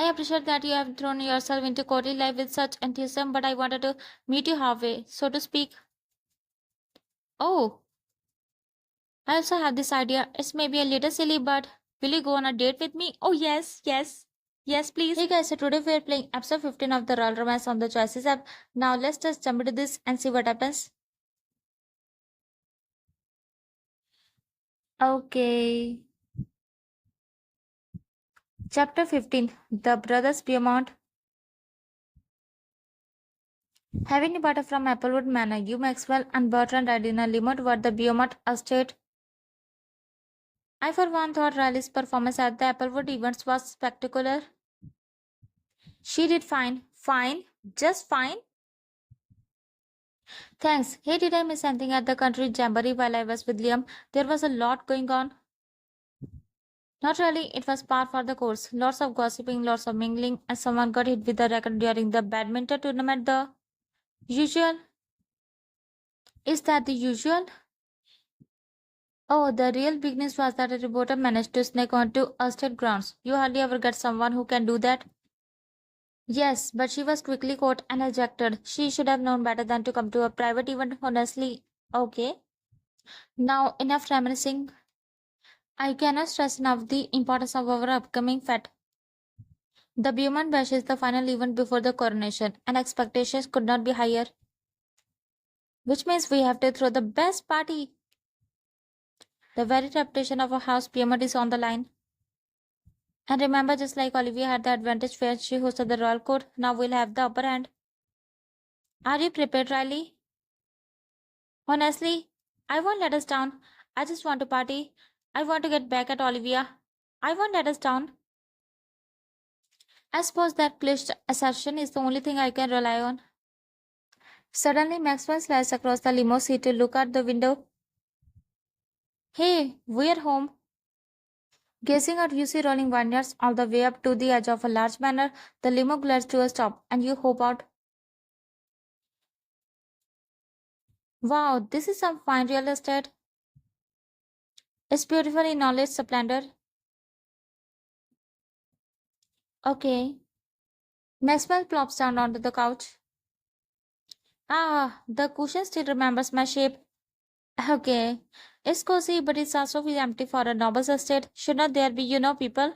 I appreciate that you have thrown yourself into courtly life with such enthusiasm, but I wanted to meet you halfway, so to speak. Oh, I also have this idea. It's maybe a little silly, but will you go on a date with me? Oh, yes, yes. Yes, please. Hey guys, so today we are playing episode 15 of the Royal Romance on the Choices app. Now let's just jump into this and see what happens. Okay. Chapter 15 The Brothers Beaumont. Having departed from Applewood Manor, Hugh Maxwell and Bertrand ride in a limo toward the Beaumont estate. I, for one, thought Riley's performance at the Applewood events was spectacular. She did fine. Fine? Just fine? Thanks. Hey, did I miss anything at the country jamboree while I was with Liam? There was a lot going on. Not really, it was par for the course. Lots of gossiping, lots of mingling, and someone got hit with a racket during the badminton tournament. The usual? Is that the usual? Oh, the real big news was that a reporter managed to sneak onto estate grounds. You hardly ever get someone who can do that. Yes, but she was quickly caught and ejected. She should have known better than to come to a private event, honestly. Okay. Now, enough reminiscing. I cannot stress enough the importance of our upcoming fete. The Beaumont Bash is the final event before the coronation, and expectations could not be higher. Which means we have to throw the best party. The very reputation of our house Beaumont is on the line. And remember, just like Olivia had the advantage where she hosted the royal court, now we'll have the upper hand. Are you prepared, Riley? Honestly, I won't let us down. I just want to party. I want to get back at Olivia. I won't let us down. I suppose that cliched assertion is the only thing I can rely on. Suddenly, Maxwell slides across the limo seat to look out the window. Hey, we're home. Gazing at you see rolling vineyards all the way up to the edge of a large manor, the limo glares to a stop, and you hope out. Wow, this is some fine real estate. It's beautiful in all its splendor. Okay. Maxwell plops down onto the couch. Ah, the cushion still remembers my shape. Okay. It's cozy, but it's also feel empty for a noble's estate. Should not there be, people?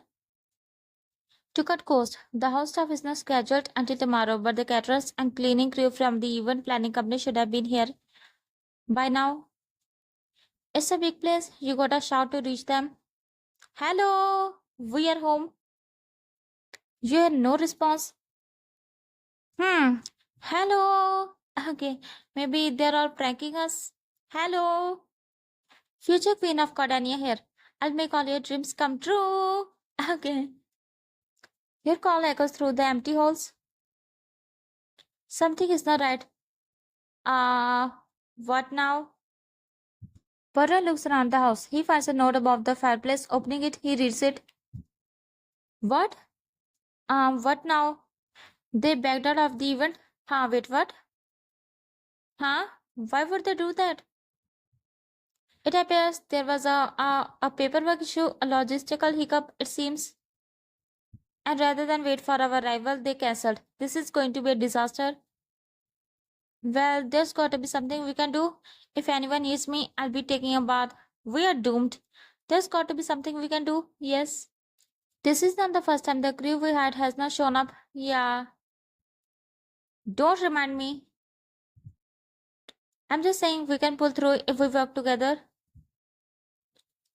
To cut cost, the house staff is not scheduled until tomorrow, but the caterers and cleaning crew from the event planning company should have been here by now. It's a big place. You gotta shout to reach them. Hello, we are home. You had no response. Hmm. Hello. Okay, maybe they're all pranking us. Hello. Future Queen of Cordania here. I'll make all your dreams come true. Okay. Your call echoes through the empty halls. Something is not right. Uh, what now? Burrow looks around the house. He finds a note above the fireplace. Opening it, he reads it. What? What now? They backed out of the event? Huh, wait, what? Huh? Why would they do that? It appears there was a paperwork issue, a logistical hiccup, it seems. And rather than wait for our arrival, they cancelled. This is going to be a disaster. Well, there's got to be something we can do. If anyone needs me, I'll be taking a bath. We are doomed. There's got to be something we can do. Yes. This is not the first time the crew we had has not shown up. Yeah. Don't remind me. I'm just saying we can pull through if we work together.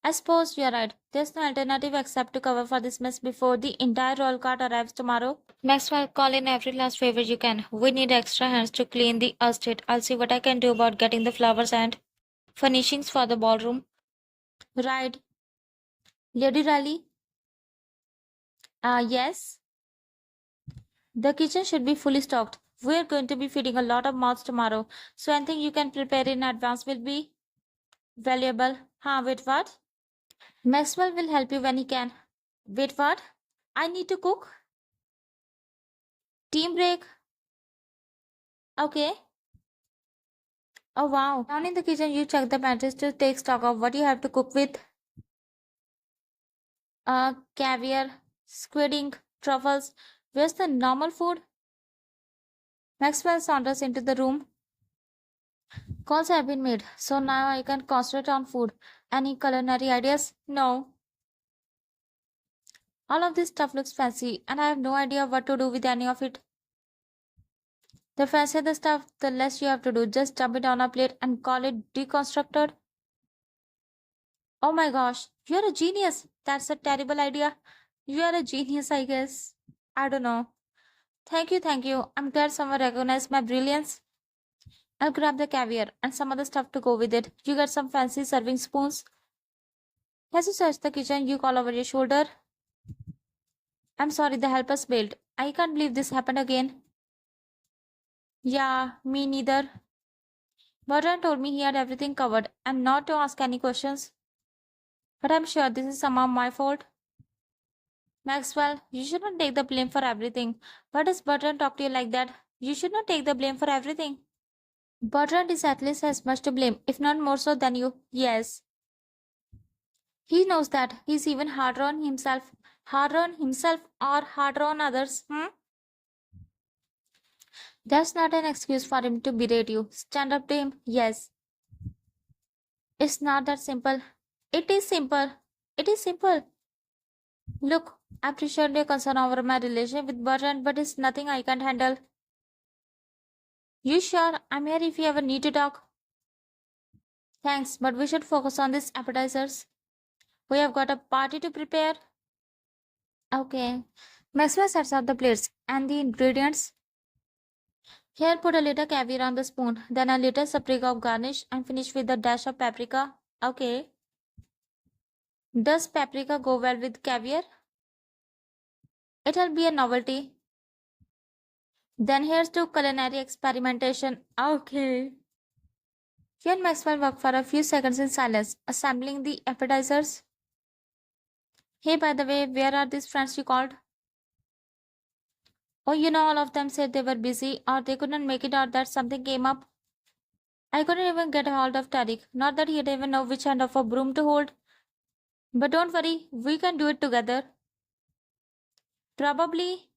I suppose you're right. There's no alternative except to cover for this mess before the entire roll cart arrives tomorrow. Maxwell, call in every last favor you can. We need extra hands to clean the estate. I'll see what I can do about getting the flowers and furnishings for the ballroom. Right. Lady Riley? Yes. The kitchen should be fully stocked. We're going to be feeding a lot of mouths tomorrow, so anything you can prepare in advance will be valuable. Huh, wait, what? Maxwell will help you when he can. Wait, what? I need to cook? Team break? Okay. Oh wow. Down in the kitchen, you check the pantries to take stock of what you have to cook with. Caviar, squid ink, truffles. Where's the normal food? Maxwell saunters into the room. Calls have been made, so now I can concentrate on food. Any culinary ideas? No. All of this stuff looks fancy, and I have no idea what to do with any of it. The fancier the stuff, the less you have to do. Just dump it on a plate and call it deconstructed. Oh my gosh, you're a genius. That's a terrible idea. You are a genius, I guess. I don't know. Thank you, thank you. I'm glad someone recognized my brilliance. I'll grab the caviar and some other stuff to go with it. You get some fancy serving spoons. As you search the kitchen, you call over your shoulder. I'm sorry, the helpers bailed. I can't believe this happened again. Yeah, me neither. Bertrand told me he had everything covered and not to ask any questions. But I'm sure this is somehow my fault. Maxwell, you shouldn't take the blame for everything. Why does Bertrand talk to you like that? You should not take the blame for everything. Bertrand is at least as much to blame, if not more so than you. Yes. He knows that. He's even harder on himself. Harder on himself or harder on others. That's not an excuse for him to berate you. Stand up to him. Yes. It's not that simple. It is simple. It is simple. Look, I appreciate your concern over my relationship with Bertrand, but it's nothing I can't handle. You sure? I'm here if you ever need to talk. Thanks, but we should focus on these appetizers. We have got a party to prepare. Okay. Maxwell sets out the plates and the ingredients. Here, put a little caviar on the spoon, then a little sprig of garnish, and finish with a dash of paprika. Okay. Does paprika go well with caviar? It'll be a novelty. Then here's to culinary experimentation. Okay. He and Maxwell worked for a few seconds in silence, assembling the appetizers. Hey, by the way, where are these friends you called? Oh, all of them said they were busy, or they couldn't make it, or that something came up. I couldn't even get a hold of Tariq. Not that he'd even know which end of a broom to hold. But don't worry, we can do it together. Probably.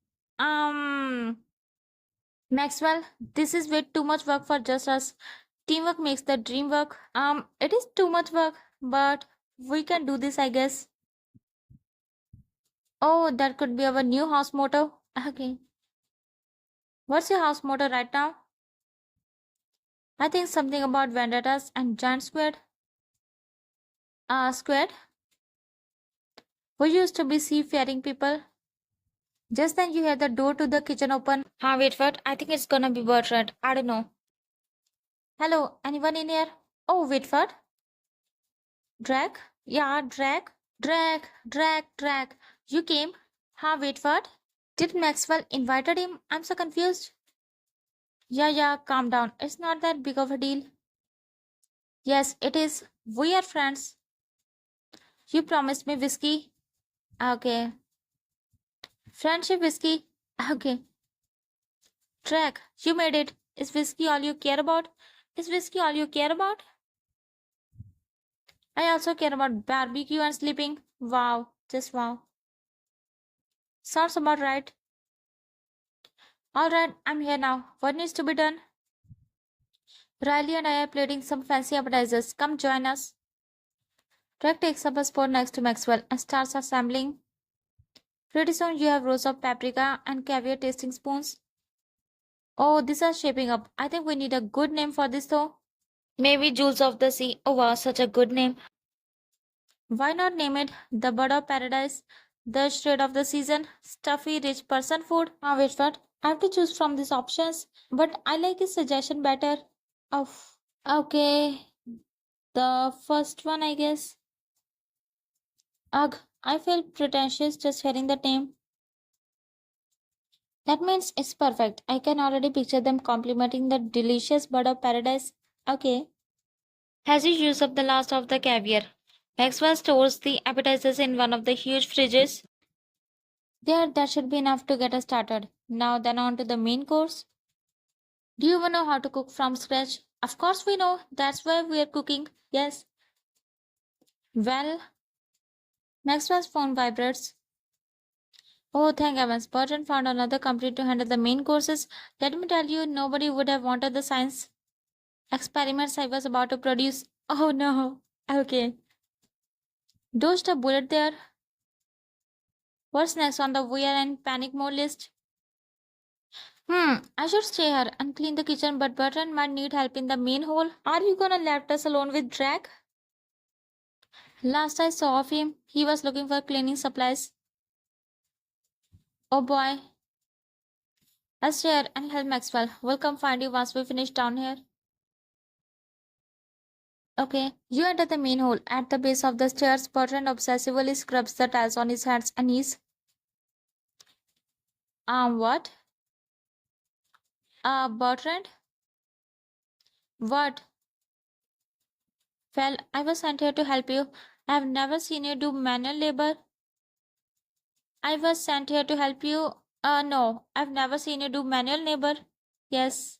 Maxwell, this is way too much work for just us. Teamwork makes the dream work. It is too much work, but we can do this, I guess. Oh, that could be our new house motto. Okay. What's your house motto right now? I think something about vendettas and giant squid. Squid? We used to be seafaring people. Just then you hear the door to the kitchen open. Wait, what? I think it's gonna be Bertrand. I don't know. Hello, anyone in here? Oh, wait, what? Drag? Yeah, drag. Drag. You came? Wait, what? Did Maxwell invited him? I'm so confused. Yeah, calm down. It's not that big of a deal. Yes, it is. We are friends. You promised me whiskey. Okay. Friendship whiskey. Okay. Track. You made it. Is whiskey all you care about? Is whiskey all you care about? I also care about barbecue and sleeping. Wow. Just wow. Sounds about right. Alright, I'm here now. What needs to be done? Riley and I are plating some fancy appetizers. Come join us. Drake takes up a spot next to Maxwell and starts assembling. Pretty soon you have rows of paprika and caviar tasting spoons. Oh, these are shaping up. I think we need a good name for this though. Maybe Jewels of the Sea. Oh wow, such a good name. Why not name it the Bird of Paradise, the shade of the season, stuffy rich person food? Wait, what? I have to choose from these options, but I like his suggestion better. Oh, okay. The first one, I guess. Ugh, I feel pretentious just hearing the name. That means it's perfect. I can already picture them complimenting the delicious bird of paradise. Okay. As you use up the last of the caviar, Maxwell stores the appetizers in one of the huge fridges. There, that should be enough to get us started. Now, then, on to the main course. Do you even know how to cook from scratch? Of course, we know. That's why we're cooking. Yes. Well, Maxwell's phone vibrates. Oh, thank heavens. Bertrand found another company to handle the main courses. Let me tell you, nobody would have wanted the science experiments I was about to produce. Oh no. Okay. Dodged a bullet there. What's next on the we are in panic mode list? I should stay here and clean the kitchen, but Bertrand might need help in the main hole. Are you gonna left us alone with Drag? Last I saw of him, he was looking for cleaning supplies. Oh boy. I'll stay here and help Maxwell. We'll come find you once we finish down here. Okay. You enter the main hole. At the base of the stairs, Bertrand obsessively scrubs the tiles on his hands and knees. What? Bertrand? What? Well, I was sent here to help you. I have never seen you do manual labor. I was sent here to help you. No, I've never seen you do manual labor. Yes.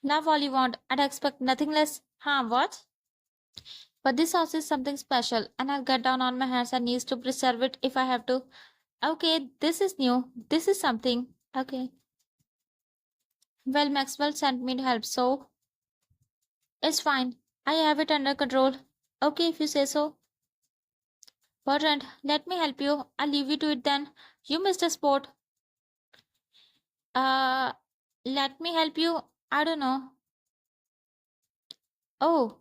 Now all you want. I'd expect nothing less. What? But this house is something special, and I'll get down on my hands and knees to preserve it if I have to. Okay, this is new. This is something. Okay. Well, Maxwell sent me to help, so it's fine. I have it under control. Okay, if you say so. Bertrand, let me help you. I'll leave you to it then. You missed a sport. Uh, let me help you. I don't know. Oh,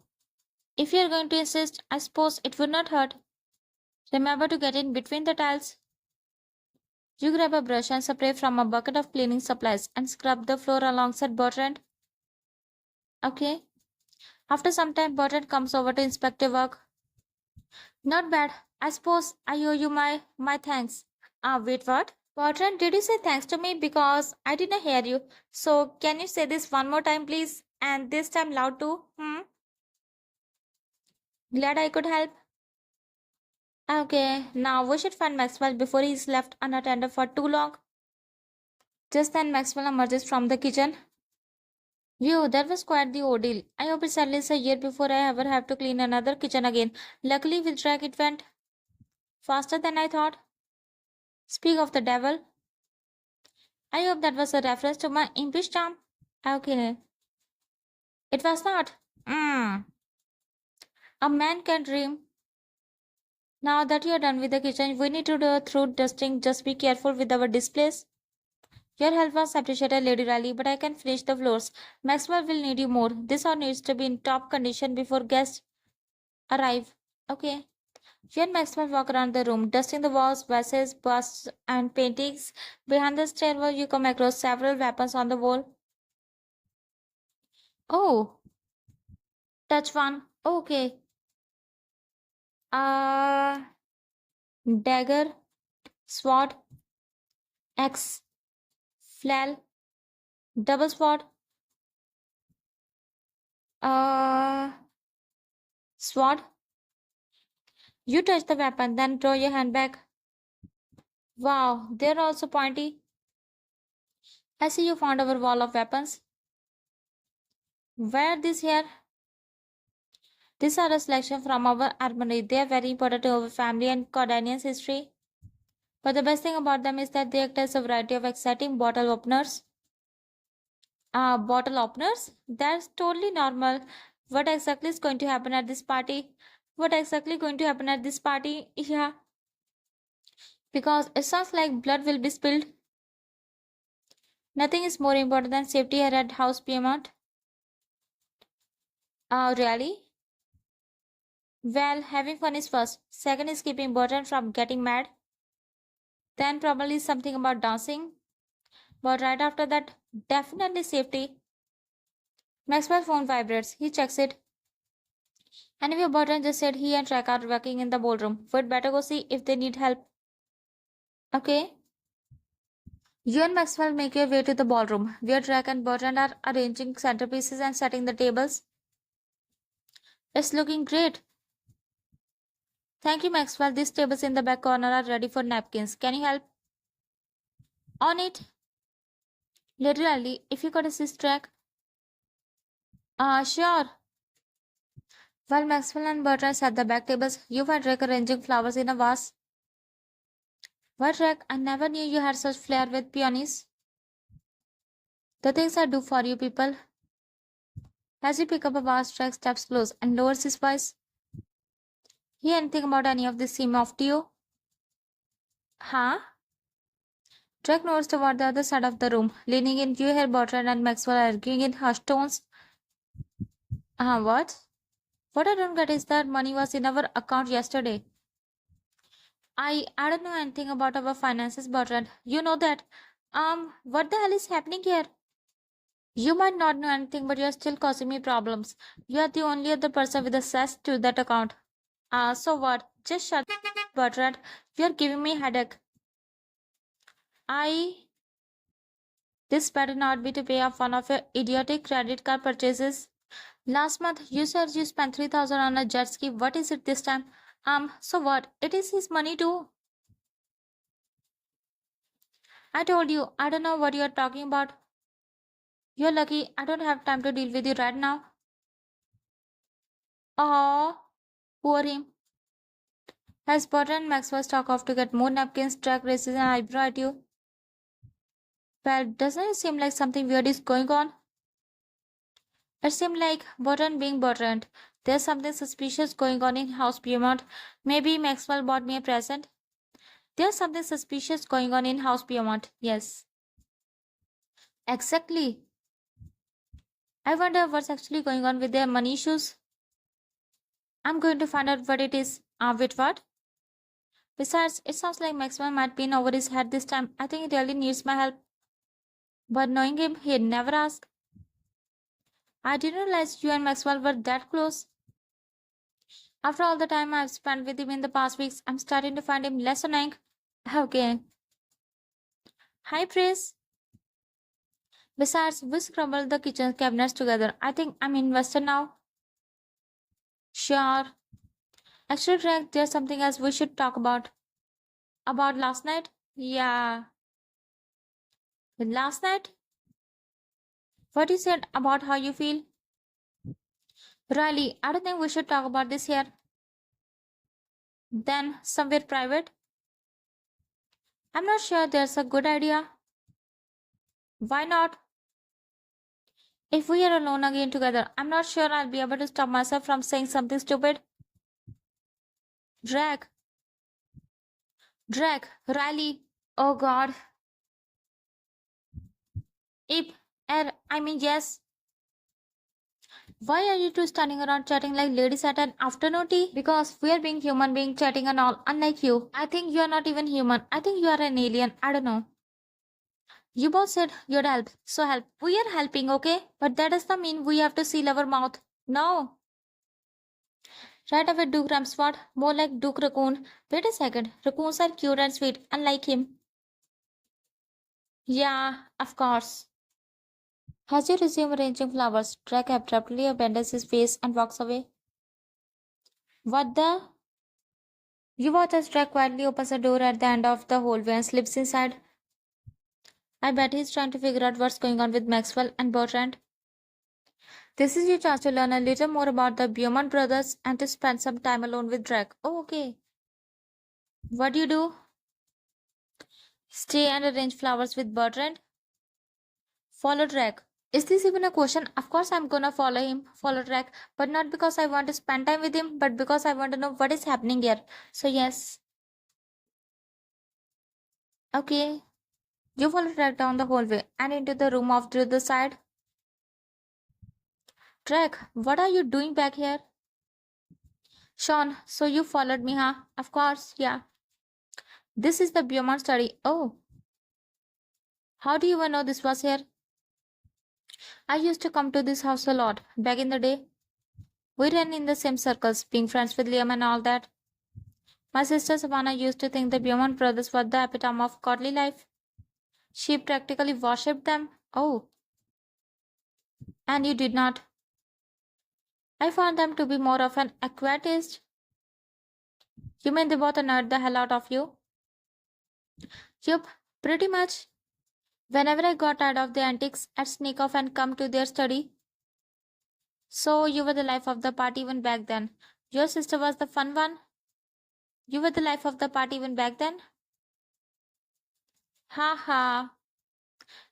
if you're going to insist, I suppose it would not hurt. Remember to get in between the tiles. You grab a brush and spray from a bucket of cleaning supplies and scrub the floor alongside Bertrand. Okay. After some time, Bertrand comes over to inspect your work. Not bad. I suppose I owe you my thanks. Wait, what? Bertrand, did you say thanks to me? Because I didn't hear you. So can you say this one more time, please? And this time loud too. Glad I could help. Okay, now we should find Maxwell before he's left unattended for too long. Just then, Maxwell emerges from the kitchen. Phew, that was quite the ordeal. I hope it's at least a year before I ever have to clean another kitchen again. Luckily, with Drag, it went faster than I thought. Speak of the devil. I hope that was a reference to my impish charm. Okay. It was not. Mm. A man can dream. Now that you're done with the kitchen, we need to do a through dusting. Just be careful with our displays. Your help was appreciated, Lady Riley, but I can finish the floors. Maxwell will need you more. This house needs to be in top condition before guests arrive. Okay. You and Maxwell walk around the room, dusting the walls, vases, busts, and paintings. Behind the stairwell, you come across several weapons on the wall. Oh, touch one. Okay. Uh, dagger, sword, axe, flail, double sword, uh, sword. You touch the weapon, then draw your hand back. Wow, they're also pointy. I see you found our wall of weapons. Where this here? These are a selection from our armory. They are very important to our family and Cordanian's history. But the best thing about them is that they act as a variety of exciting bottle openers. Bottle openers? That's totally normal. What exactly is going to happen at this party? What exactly going to happen at this party? Yeah, because it sounds like blood will be spilled. Nothing is more important than safety here at House Piedmont. Really? Well, having fun is first. Second is keeping Burton from getting mad. Then probably something about dancing. But right after that, definitely safety. Maxwell's phone vibrates. He checks it. Anyway, Burton just said he and Track are working in the ballroom. We'd better go see if they need help. Okay. You and Maxwell make your way to the ballroom, where Track and Burton are arranging centerpieces and setting the tables. It's looking great. Thank you, Maxwell. These tables in the back corner are ready for napkins. Can you help? On it. Literally, if you could assist Track. Sure. While Maxwell and Bertrand set the back tables, you find Drake arranging flowers in a vase. What, Rek? I never knew you had such flair with peonies. The things I do for you people. As he pick up a vast Rex steps close and lowers his voice. Hear anything about any of this seem off to you? Huh? Drake nods toward the other side of the room. Leaning in, you hear Bertrand and Maxwell arguing in hushed tones. What? What I don't get is that money was in our account yesterday. I don't know anything about our finances, Bertrand. You know that. What the hell is happening here? You might not know anything, but you're still causing me problems. You are the only other person with access to that account. So what? Just shut up, Bertrand. You're giving me headache. I This better not be to pay off one of your idiotic credit card purchases. Last month you said you spent 3,000 on a jet ski. What is it this time? So what? It is his money too. I told you, I don't know what you're talking about. You're lucky I don't have time to deal with you right now. Oh, poor him. As Potter and Maxwell stalk off to get more napkins, track races, and eyebrow at you. Well, doesn't it seem like something weird is going on? It seemed like Burton being Burton. There's something suspicious going on in House Beaumont. Maybe Maxwell bought me a present. There's something suspicious going on in House Beaumont. Yes. Exactly. I wonder what's actually going on with their money issues. I'm going to find out what it is. Wait, what? Besides, it sounds like Maxwell might be in over his head this time. I think he really needs my help. But knowing him, he'd never ask. I didn't realize you and Maxwell were that close. After all the time I've spent with him in the past weeks, I'm starting to find him less annoying. Okay. Hi, Pris. Besides, we scrabbled the kitchen cabinets together. I think I'm invested now. Sure. Actually, Greg, there's something else we should talk about. About last night? Yeah. Last night? What you said about how you feel? Riley, I don't think we should talk about this here. Then, somewhere private? I'm not sure there's a good idea. Why not? If we are alone again together, I'm not sure I'll be able to stop myself from saying something stupid. Drag, Riley. Oh god. Yes. Why are you two standing around chatting like ladies at an afternoon tea? Because we are being human being chatting and all, unlike you. I think you are not even human. I think you are an alien. I don't know. You both said you'd help, so help. We are helping, okay? But that does not mean we have to seal our mouth. No. Right away, Duke Ramsford. More like Duke Raccoon. Wait a second. Raccoons are cute and sweet, unlike him. Yeah, of course. As you resume arranging flowers, Drake abruptly abandons his face and walks away. What the? You watch as Drake quietly opens the door at the end of the hallway and slips inside. I bet he's trying to figure out what's going on with Maxwell and Bertrand. This is your chance to learn a little more about the Beaumont brothers and to spend some time alone with Drake. Oh, okay. What do you do? Stay and arrange flowers with Bertrand? Follow Drake. Is this even a question? Of course, I'm gonna follow him, follow Drake, but not because I want to spend time with him, but because I want to know what is happening here. So, yes. Okay. You follow Drake down the hallway and into the room off to the side. Drake, what are you doing back here? Sean, so you followed me, huh? Of course, yeah. This is the Beaumont study. Oh, how do you even know this was here? I used to come to this house a lot back in the day. We ran in the same circles, being friends with Liam and all that. My sister Savannah used to think the Beaumont brothers were the epitome of godly life. She practically worshipped them. Oh, and you did not. I found them to be more of an aquatist. You mean they both annoyed the hell out of you? Yup, pretty much. Whenever I got tired of the antics, I'd sneak off and come to their study. So you were the life of the party even back then. Your sister was the fun one. You were the life of the party even back then. Ha ha.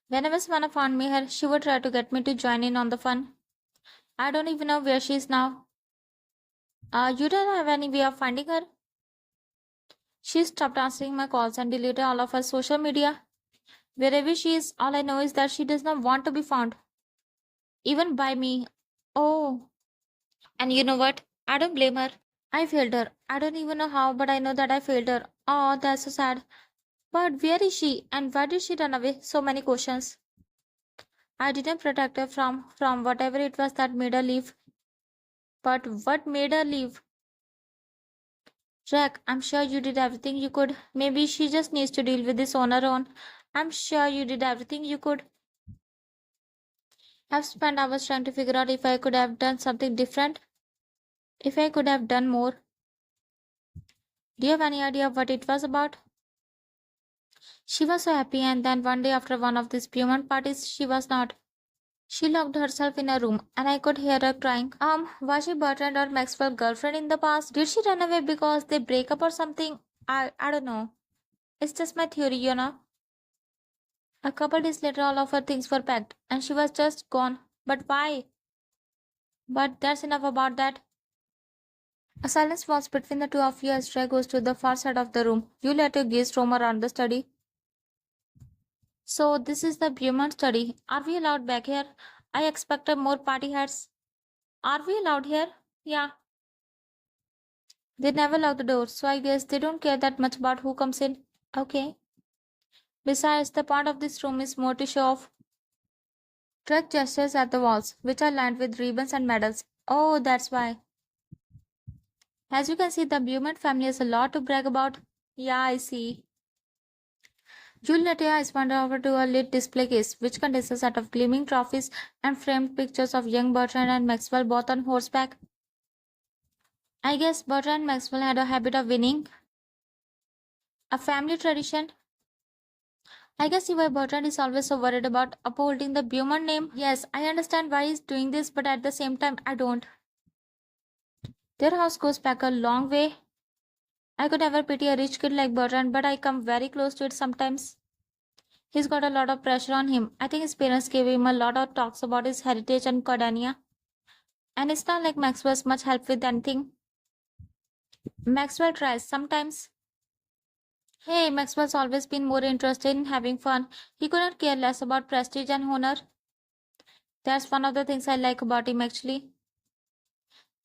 Whenever Savannah found me here, she would try to get me to join in on the fun. I don't even know where she is now. You don't have any way of finding her? She stopped answering my calls and deleted all of her social media. Wherever she is, all I know is that she does not want to be found, even by me. Oh, and you know what? I don't blame her. I failed her. I don't even know how, but I know that I failed her. Oh, that's so sad. But where is she? And why did she run away? So many questions. I didn't protect her from whatever it was that made her leave. But what made her leave? Jack, I'm sure you did everything you could. Maybe she just needs to deal with this on her own. I'm sure you did everything you could. I've spent hours trying to figure out if I could have done something different, if I could have done more. Do you have any idea what it was about? She was so happy, and then one day after one of these Beaumont parties, she was not. She locked herself in a room, and I could hear her crying. Was she Bertrand or Maxwell's girlfriend in the past? Did she run away because they break up or something? I don't know. It's just my theory, you know. A couple days later, all of her things were packed, and she was just gone. But why? But that's enough about that. A silence falls between the two of you as Trey goes to the far side of the room. You let your gaze roam around the study. So, this is the Beaumont study. Are we allowed back here? I expected more party hats. Are we allowed here? Yeah. They never lock the door, so I guess they don't care that much about who comes in. Okay. Besides, the part of this room is more to show off. Trek gestures at the walls, which are lined with ribbons and medals. Oh, that's why. As you can see, the Beaumont family has a lot to brag about. Yeah, I see. Julieta is wandered over to a lit display case, which contains a set of gleaming trophies and framed pictures of young Bertrand and Maxwell both on horseback. I guess Bertrand and Maxwell had a habit of winning, a family tradition. I guess see why Bertrand is always so worried about upholding the Beaumont name. Yes, I understand why he's doing this, but at the same time, I don't. Their house goes back a long way. I could never pity a rich kid like Bertrand, but I come very close to it sometimes. He's got a lot of pressure on him. I think his parents gave him a lot of talks about his heritage and Cordania. And it's not like Maxwell's much help with anything. Maxwell tries sometimes. Hey, Maxwell's always been more interested in having fun. He couldn't care less about prestige and honor. That's one of the things I like about him actually.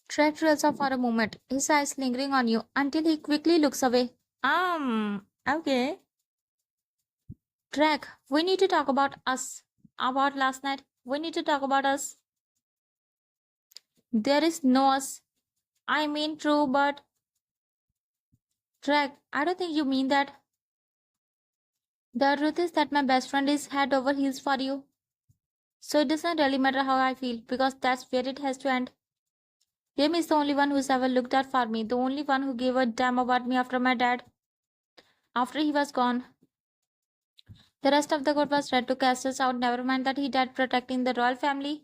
Trek trails off for a moment, his eyes lingering on you until he quickly looks away. Okay. Trek, we need to talk about us. About last night. We need to talk about us. There is no us. I mean, true, but Trek, I don't think you mean that. The truth is that my best friend is head over heels for you. So it doesn't really matter how I feel because that's where it has to end. Tim is the only one who's ever looked out for me, the only one who gave a damn about me after my dad, after he was gone. The rest of the court was ready to cast us out, never mind that he died protecting the royal family.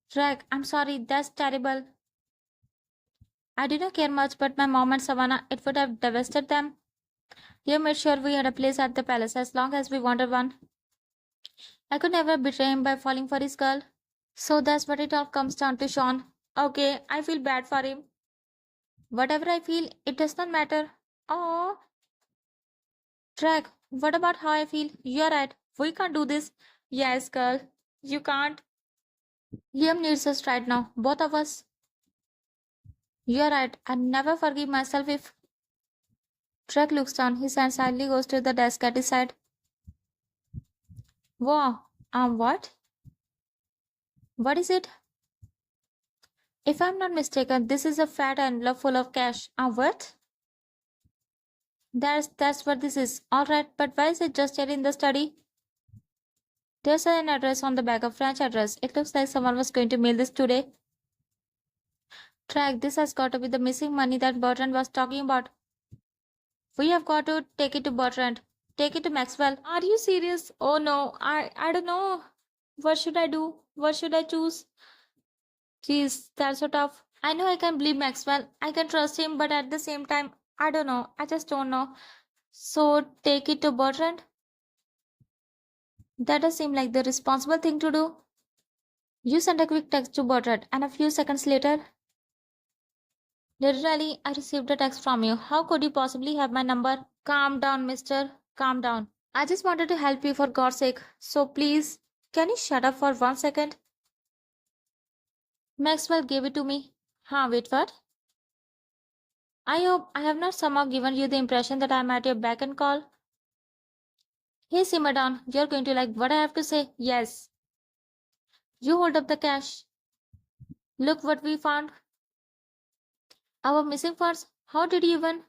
Drag, I'm sorry, that's terrible. I didn't care much, but my mom and Savannah, it would have devastated them. He made sure we had a place at the palace as long as we wanted one. I could never betray him by falling for his girl. So that's what it all comes down to, Sean. Okay, I feel bad for him. Whatever I feel, it does not matter. Oh, Drag, what about how I feel? You're right. We can't do this. Yes, girl. You can't. Liam needs us right now. Both of us. You're right. I never forgive myself if. Drag looks down. His hand silently goes to the desk at his side. Wow. What? What is it? If I'm not mistaken, this is a fat envelope full of cash. What? That's what this is. Alright, but why is it just here in the study? There's an address on the back, of French address. It looks like someone was going to mail this today. Track, this has got to be the missing money that Bertrand was talking about. We have got to take it to Bertrand. Take it to Maxwell. Are you serious? Oh no, I don't know. What should I do? What should I choose? Jeez, that's so tough. I know I can believe Maxwell. I can trust him, but at the same time, I don't know. I just don't know. So take it to Bertrand? That does seem like the responsible thing to do. You sent a quick text to Bertrand, and a few seconds later, literally, I received a text from you. How could you possibly have my number? Calm down, mister. Calm down. I just wanted to help you for God's sake. So please, can you shut up for 1 second? Maxwell gave it to me. Huh, wait, what? I hope I have not somehow given you the impression that I am at your beck and call. Hey, simmer down. You're going to like what I have to say. Yes. You hold up the cash. Look what we found. Our missing purse. How did you even?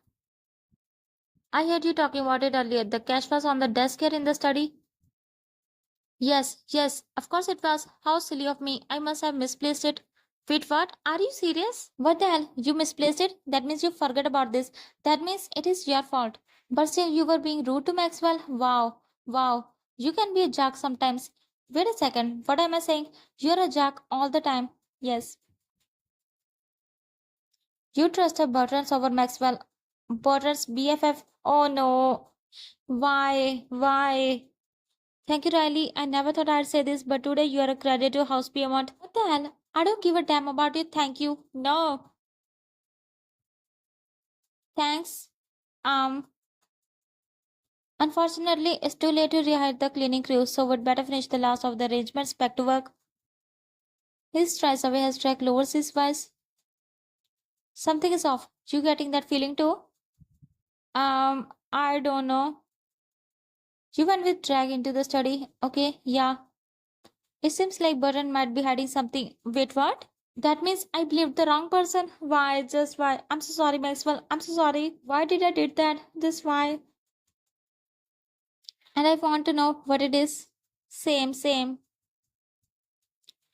I heard you talking about it earlier. The cash was on the desk here in the study. Yes, yes, of course it was. How silly of me. I must have misplaced it. Wait, what? Are you serious? What the hell? You misplaced it? That means you forget about this. That means it is your fault. But still, you were being rude to Maxwell? Wow, wow. You can be a jack sometimes. Wait a second. What am I saying? You're a jack all the time. Yes. You trusted Bertrand over Maxwell. Bertrand's BFF. Oh no. Why? Why? Thank you, Riley. I never thought I'd say this, but today you are a credit to House Piedmont. What the hell? I don't give a damn about you. Thank you. No. Thanks. Um, Unfortunately, it's too late to rehire the cleaning crew, so we'd better finish the last of the arrangements back to work. He strides away as Drake lowers his voice. Something is off. You getting that feeling too? I don't know. You went with Drag into the study. Okay, yeah. It seems like Burton might be hiding something. Wait, what? That means I believed the wrong person. Why? Just why? I'm so sorry, Maxwell. I'm so sorry. Why did I did that? This why? And I want to know what it is. Same, same.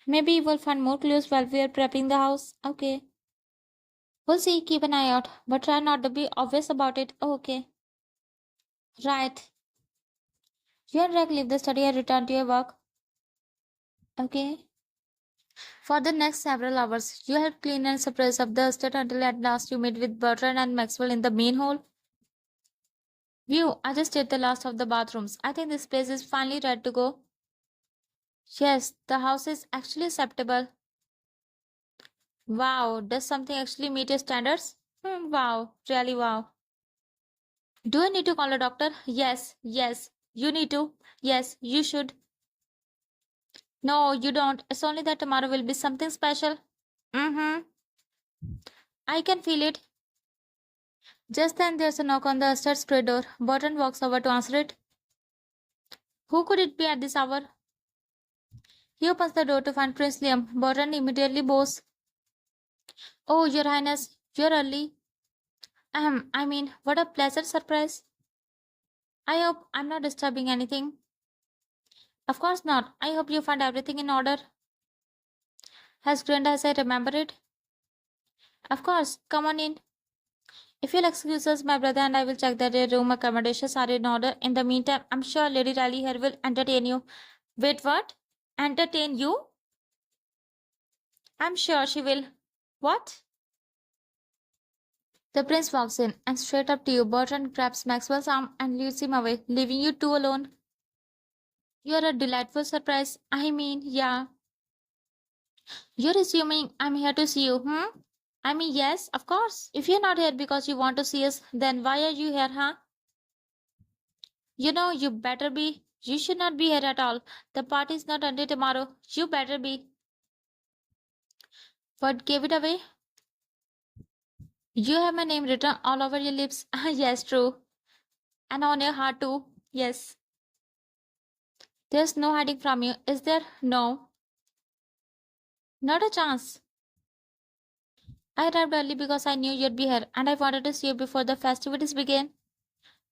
Maybe we'll find more clues while we are prepping the house. Okay. We'll see. Keep an eye out. But try not to be obvious about it. Okay. Right. You and Reg leave the study and return to your work. Okay. For the next several hours, you help clean and suppress up the estate until at last you meet with Bertrand and Maxwell in the main hall. View, I just did the last of the bathrooms. I think this place is finally ready to go. Yes, the house is actually acceptable. Wow, does something actually meet your standards? Wow, really wow. Do I need to call a doctor? Yes, yes. You need to. Yes, you should. No, you don't. It's only that tomorrow will be something special. Mm-hmm. I can feel it. Just then there's a knock on the upstairs corridor. Burton walks over to answer it. Who could it be at this hour? He opens the door to find Prince Liam. Burton immediately bows. Oh, Your Highness, you're early. What a pleasant surprise. I hope I'm not disturbing anything. Of course not. I hope you find everything in order. As grand as I remember it. Of course, come on in. If you'll excuse us, my brother and I will check that your room accommodations are in order. In the meantime, I'm sure Lady Riley here will entertain you. Wait, what? Entertain you? I'm sure she will. What? The prince walks in and straight up to you. Bertrand grabs Maxwell's arm and leads him away, leaving you two alone. You're a delightful surprise. Yeah. You're assuming I'm here to see you, hmm? Yes, of course. If you're not here because you want to see us, then why are you here, huh? You know, you better be. You should not be here at all. The party's not until tomorrow. You better be. What gave it away? You have my name written all over your lips. Yes, true. And on your heart, too. Yes. There's no hiding from you, is there? No. Not a chance. I arrived early because I knew you'd be here, and I wanted to see you before the festivities began.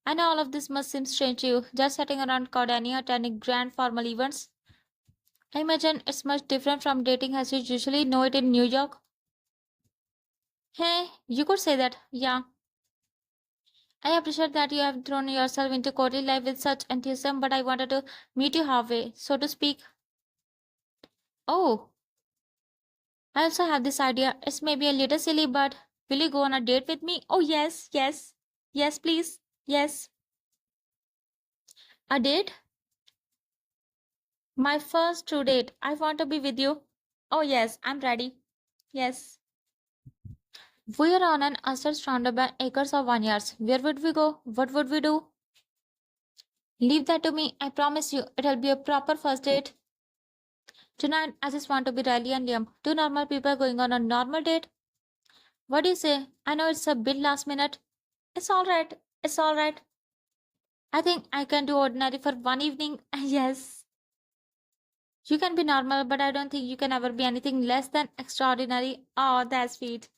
I know all of this must seem strange to you, just sitting around Cordania attending grand formal events. I imagine it's much different from dating as you usually know it in New York. Hey, you could say that, yeah. I appreciate that you have thrown yourself into courtly life with such enthusiasm, but I wanted to meet you halfway, so to speak. Oh, I also have this idea. It's maybe a little silly, but will you go on a date with me? Oh, yes, yes, yes, please, yes. A date? My first true date. I want to be with you. Oh, yes, I'm ready. Yes. We are on an estate surrounded by acres of vineyards. Where would we go? What would we do? Leave that to me. I promise you, it'll be a proper first date. Tonight, I just want to be Riley and Liam, two normal people going on a normal date. What do you say? I know it's a bit last minute. It's alright. It's alright. I think I can do ordinary for one evening. Yes. You can be normal, but I don't think you can ever be anything less than extraordinary. Oh, that's sweet.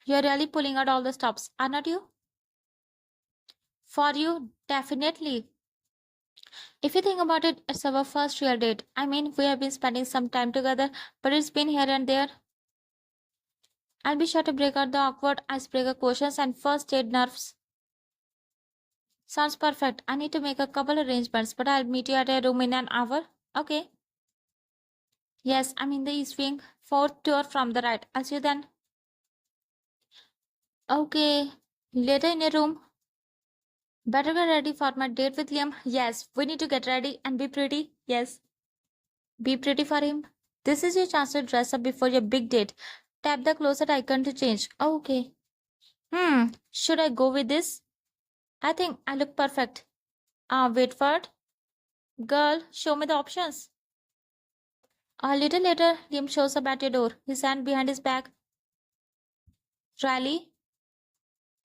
You're really pulling out all the stops, are not you? For you, definitely. If you think about it, it's our first real date. I mean, we have been spending some time together, but it's been here and there. I'll be sure to break out the awkward icebreaker questions and first date nerves. Sounds perfect. I need to make a couple arrangements, but I'll meet you at a room in an hour. Okay. Yes, I'm in the East Wing. Fourth door from the right. I'll see you then. Okay. Later in a room. Better get ready for my date with Liam. Yes, we need to get ready and be pretty. Yes, be pretty for him. This is your chance to dress up before your big date. Tap the closet icon to change. Okay. Should I go with this? I think I look perfect. Wait for it. Girl, show me the options. A little later, Liam shows up at your door, his hand behind his back. Riley,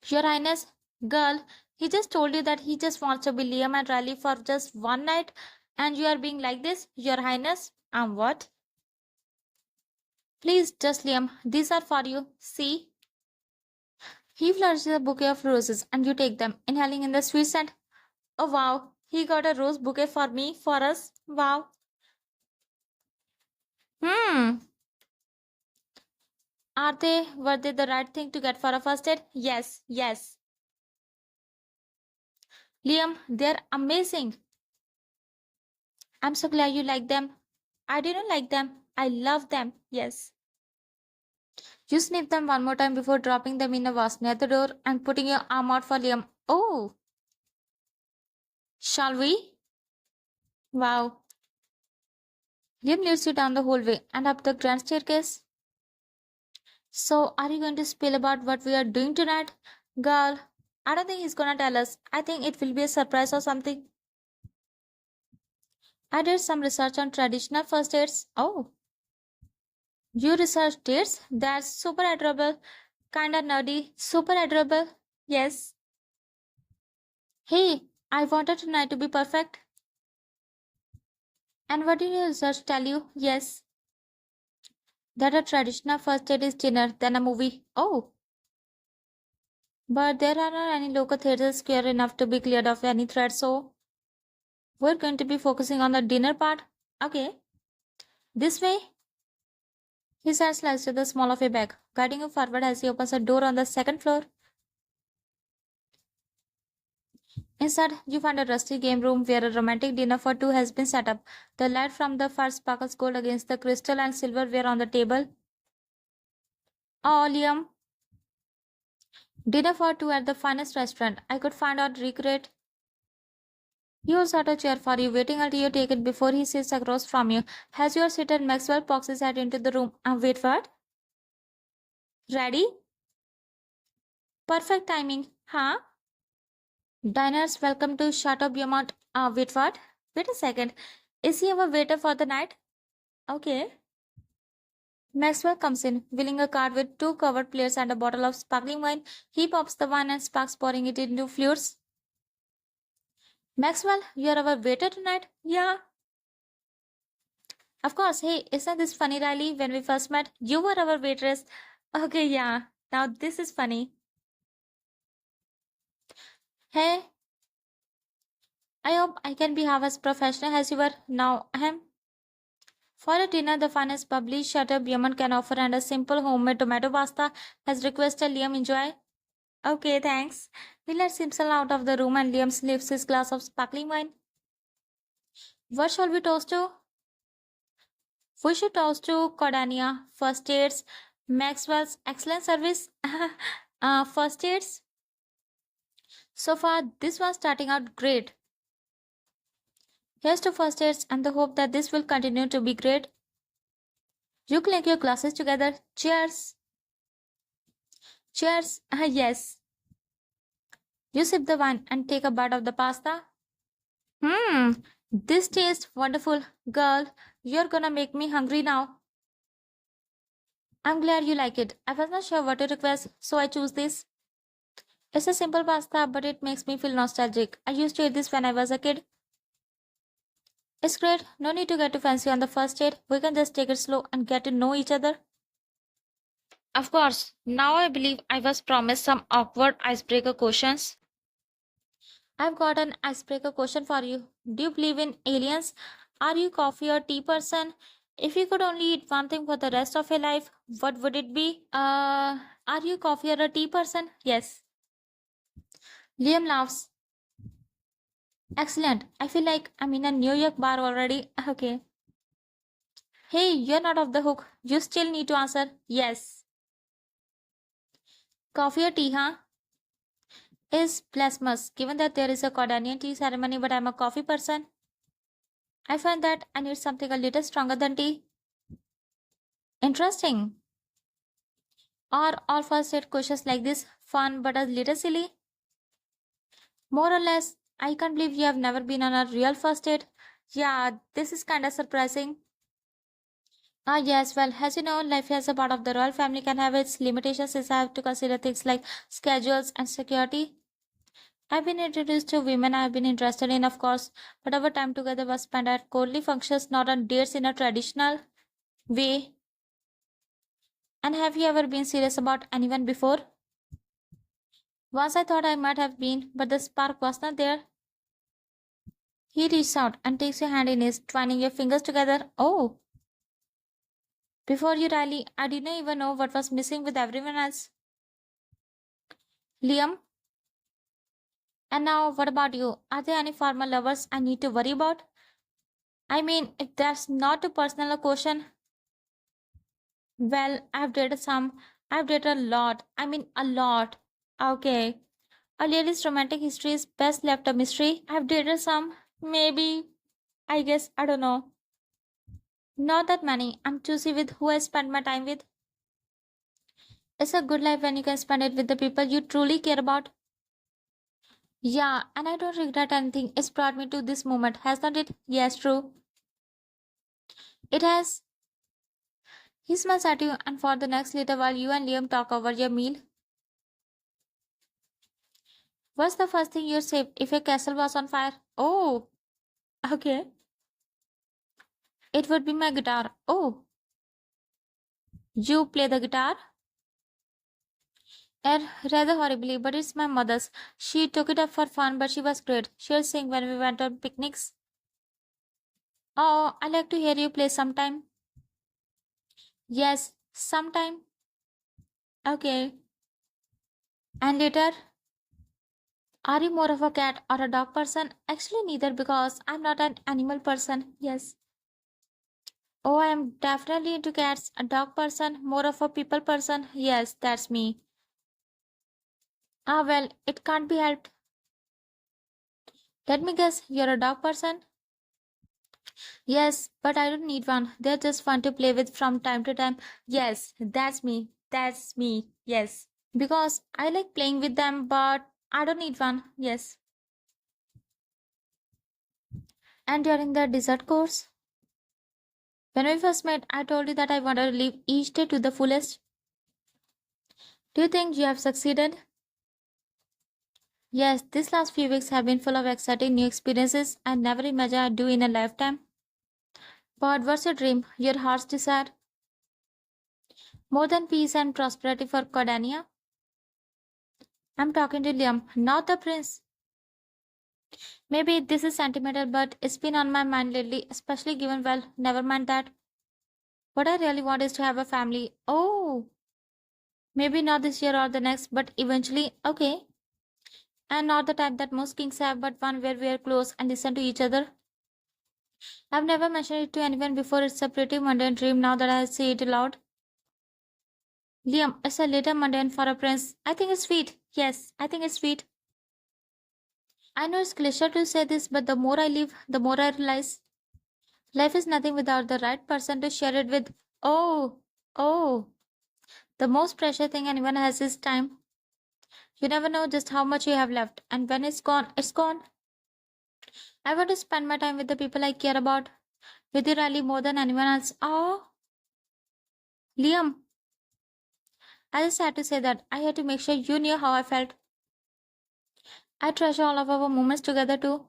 Your Highness, girl, he just told you that he just wants to be Liam and Riley for just one night, and you are being like this, Your Highness. What? Please, just Liam, these are for you. See? He flourishes a bouquet of roses, and you take them, inhaling in the sweet scent. Oh wow, he got a rose bouquet for me, for us. Wow. Hmm. Were they the right thing to get for a first date? Yes, yes. Liam, they're amazing. I'm so glad you like them. I didn't like them. I love them. Yes. You sniff them one more time before dropping them in a vase near the door and putting your arm out for Liam. Oh, shall we? Wow. Liam leads you down the hallway and up the grand staircase. So, are you going to spill about what we are doing tonight? Girl, I don't think he's gonna tell us. I think it will be a surprise or something. I did some research on traditional first dates. Oh, you researched dates? That's super adorable. Kinda nerdy. Super adorable. Yes. Hey, I wanted tonight to be perfect. And what did your research tell you? Yes, that a traditional first date is dinner, then a movie. Oh, but there are not any local theaters square enough to be cleared of any threat, so we're going to be focusing on the dinner part. Okay, this way. His hand slides to the small of a bag, guiding you forward as he opens a door on the second floor. Inside, you find a rusty game room where a romantic dinner for two has been set up. The light from the fire sparkles gold against the crystal and silverware on the table. Oh, Liam, dinner for two at the finest restaurant I could find or recreate. He holds out a chair for you, waiting until you take it before he sits across from you. As you are seated, Maxwell pokes his head into the room. Wait for it. Ready? Perfect timing. Huh? Diners, welcome to Chateau Beaumont. Wait for it. Wait a second. Is he our waiter for the night? Okay. Maxwell comes in, wheeling a cart with two covered plates and a bottle of sparkling wine. He pops the wine and sparks, pouring it into fluids. Maxwell, you're our waiter tonight? Yeah. Of course. Hey, isn't this funny, Riley? When we first met, you were our waitress. Okay, yeah. Now this is funny. Hey, I hope I can be half as professional as you were. Now, ahem. For a dinner, the finest bubbly Chateau Beaumont can offer and a simple homemade tomato pasta has requested Liam enjoy. Okay, thanks. We let Simpson out of the room and Liam lifts his glass of sparkling wine. What shall we toast to? We should toast to Cordania, first aids, Maxwell's excellent service, first aids. So far, this was starting out great. Here's to first dates and the hope that this will continue to be great. You clink your glasses together. Cheers. Cheers. Yes. You sip the wine and take a bite of the pasta. Hmm. This tastes wonderful. Girl, you're gonna make me hungry now. I'm glad you like it. I was not sure what to request, so I choose this. It's a simple pasta, but it makes me feel nostalgic. I used to eat this when I was a kid. It's great. No need to get too fancy on the first date. We can just take it slow and get to know each other. Of course. Now I believe I was promised some awkward icebreaker questions. I've got an icebreaker question for you. Do you believe in aliens? Are you coffee or tea person? If you could only eat one thing for the rest of your life, what would it be? Are you coffee or a tea person? Yes. Liam laughs. Excellent. I feel like I'm in a New York bar already. Okay. Hey, you're not off the hook. You still need to answer yes. Coffee or tea, huh? Is blasphemous given that there is a Cordanian tea ceremony, but I'm a coffee person. I find that I need something a little stronger than tea. Interesting. Are all first date questions like this fun but a little silly? More or less, I can't believe you have never been on a real first date. Yeah, this is kinda surprising. Ah, yes, well, as you know, life as a part of the royal family can have its limitations since I have to consider things like schedules and security. I've been introduced to women I've been interested in, of course, but our time together was spent at courtly functions, not on dates in a traditional way. And have you ever been serious about anyone before? Once I thought I might have been, but the spark was not there. He reaches out and takes your hand in his, twining your fingers together. Oh, before you rally, I didn't even know what was missing with everyone else. Liam, and now what about you? Are there any former lovers I need to worry about? I mean, if that's not too personal a question, well, I've dated some. I've dated a lot. I mean, a lot. Okay. A lady's romantic history is best left a mystery. I've dated some. Maybe. I guess. I don't know. Not that many. I'm choosy with who I spend my time with. It's a good life when you can spend it with the people you truly care about. Yeah, and I don't regret anything. It's brought me to this moment, hasn't it? Yes, true. It has. He smiles at you, and for the next little while, you and Liam talk over your meal. What's the first thing you'd say if your castle was on fire? Oh, okay. It would be my guitar. Oh, you play the guitar? Rather horribly, but it's my mother's. She took it up for fun, but she was great. She'll sing when we went on picnics. Oh, I like to hear you play sometime. Yes, sometime. Okay. And later, are you more of a cat or a dog person? Actually, neither because I'm not an animal person. Yes. Oh, I am definitely into cats. A dog person, more of a people person. Yes, that's me. Ah, well, it can't be helped. Let me guess, you're a dog person? Yes, but I don't need one. They're just fun to play with from time to time. Yes, that's me. That's me. Yes. Because I like playing with them, but I don't need one. Yes. And during the dessert course, when we first met, I told you that I wanted to live each day to the fullest. Do you think you have succeeded? Yes, these last few weeks have been full of exciting new experiences I never imagined I'd do in a lifetime. But what's your dream? Your heart's desire? More than peace and prosperity for Cordania? I'm talking to Liam, not the prince. Maybe this is sentimental, but it's been on my mind lately, especially given, well, never mind that. What I really want is to have a family. Oh, maybe not this year or the next, but eventually, okay. And not the type that most kings have, but one where we are close and listen to each other. I've never mentioned it to anyone before. It's a pretty mundane dream now that I say it aloud. Liam, it's a little mundane for a prince. I think it's sweet. Yes, I think it's sweet. I know it's cliche to say this, but the more I live, the more I realize life is nothing without the right person to share it with. Oh, oh, the most precious thing anyone has is time. You never know just how much you have left, and when it's gone, it's gone. I want to spend my time with the people I care about, with you, Riley, more than anyone else. Oh, Liam, I just had to say that. I had to make sure you knew how I felt. I treasure all of our moments together too.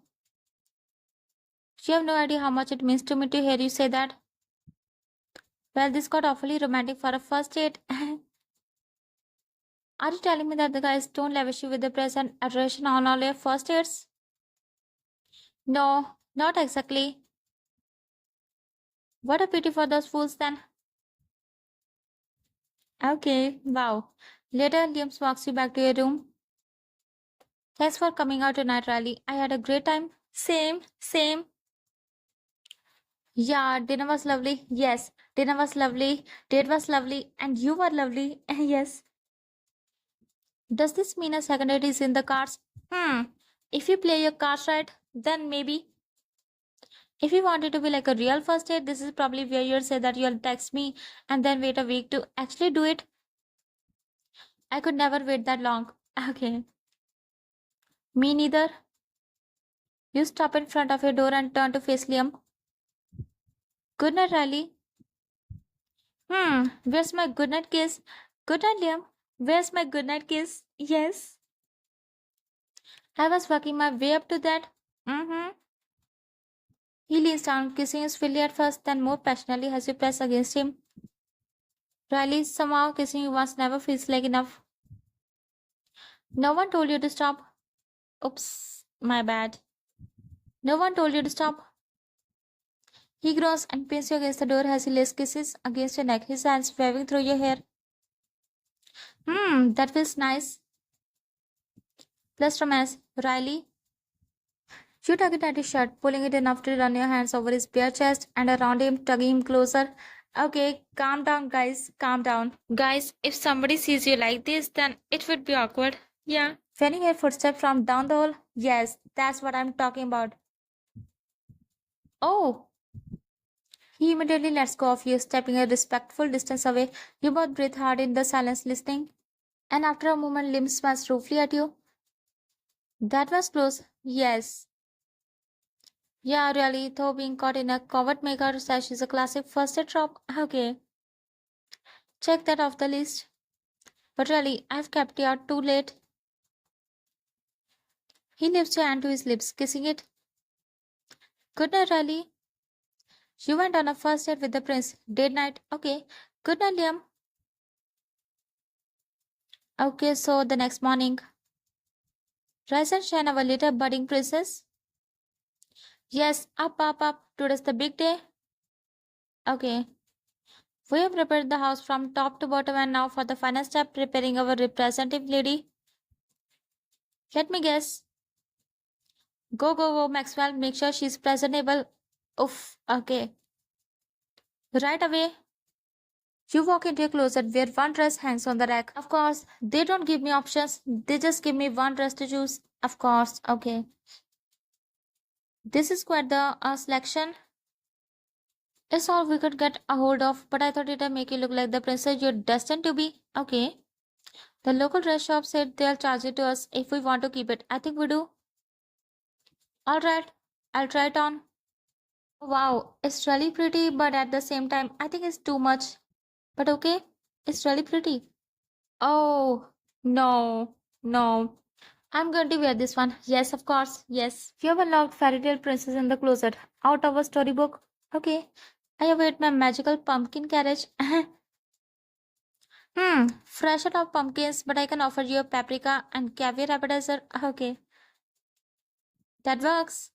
You have no idea how much it means to me to hear you say that. Well, this got awfully romantic for a first date. Are you telling me that the guys don't lavish you with the praise and adoration on all your first dates? No, not exactly. What a pity for those fools then. Okay, wow. Later, Liam walks you back to your room. Thanks for coming out tonight, Riley. I had a great time. Same, same. Yeah, dinner was lovely. Yes, dinner was lovely. Date was lovely. And you were lovely. Yes. Does this mean a second date is in the cards? If you play your cards right, then maybe. If you want it to be like a real first date, this is probably where you'll say that you'll text me and then wait a week to actually do it. I could never wait that long. Okay. Me neither. You stop in front of your door and turn to face Liam. Good night, Riley. Where's my goodnight kiss? Good night, Liam. Where's my goodnight kiss? Yes. I was working my way up to that. Mm-hmm. He leans down, kissing you sweetly at first, then more passionately as you press against him. Riley, somehow kissing you once never feels like enough. No one told you to stop. Oops, my bad. No one told you to stop. He groans and pins you against the door as he lays kisses against your neck, his hands waving through your hair. That feels nice. Plus romance. Riley, you tug it at his shirt, pulling it enough to run your hands over his bare chest and around him, tugging him closer. Okay, calm down, guys. Calm down. Guys, if somebody sees you like this, then it would be awkward. Yeah. When you hear footsteps from down the hall, yes, that's what I'm talking about. Oh, he immediately lets go of you, stepping a respectful distance away. You both breathe hard in the silence, listening. And after a moment, Lim smiles ruefully at you. That was close. Yes. Yeah, really, though being caught in a covert maker sash is a classic first aid drop. Okay, check that off the list. But really, I've kept you out too late. He lifts your hand to his lips, kissing it. Good night, Riley. You went on a first date with the prince. Date night. Okay. Good night, Liam. Okay, so the next morning. Rise and shine, our little budding princess. Yes, up, up, up. Today's the big day. Okay. We have prepared the house from top to bottom and now for the final step, preparing our representative lady. Let me guess. Go, go, go, Maxwell. Make sure she's presentable. Oof. Okay. Right away. You walk into a closet where one dress hangs on the rack. Of course, they don't give me options. They just give me one dress to choose. Of course. Okay. This is quite the selection. It's all we could get a hold of, but I thought it'd make you look like the princess you're destined to be. Okay. The local dress shop said they'll charge it to us if we want to keep it. I think we do. Alright, I'll try it on. Wow, it's really pretty, but at the same time, I think it's too much. But okay, it's really pretty. Oh, no, no. I'm going to wear this one. Yes, of course. Yes. You have unlocked fairy tale princess in the closet. Out of a storybook. Okay. I await my magical pumpkin carriage. Fresh out of pumpkins, but I can offer you a paprika and caviar appetizer. Okay. That works.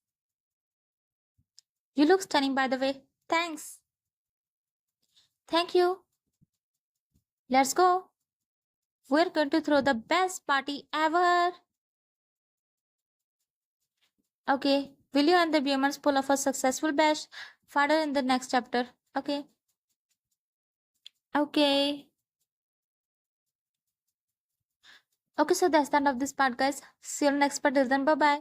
You look stunning, by the way. Thanks. Thank you. Let's go. We're going to throw the best party ever. Okay. Will you and the Bewmans pull off a successful bash? Further in the next chapter. Okay. Okay. Okay, so that's the end of this part, guys. See you next part. Till then, bye bye.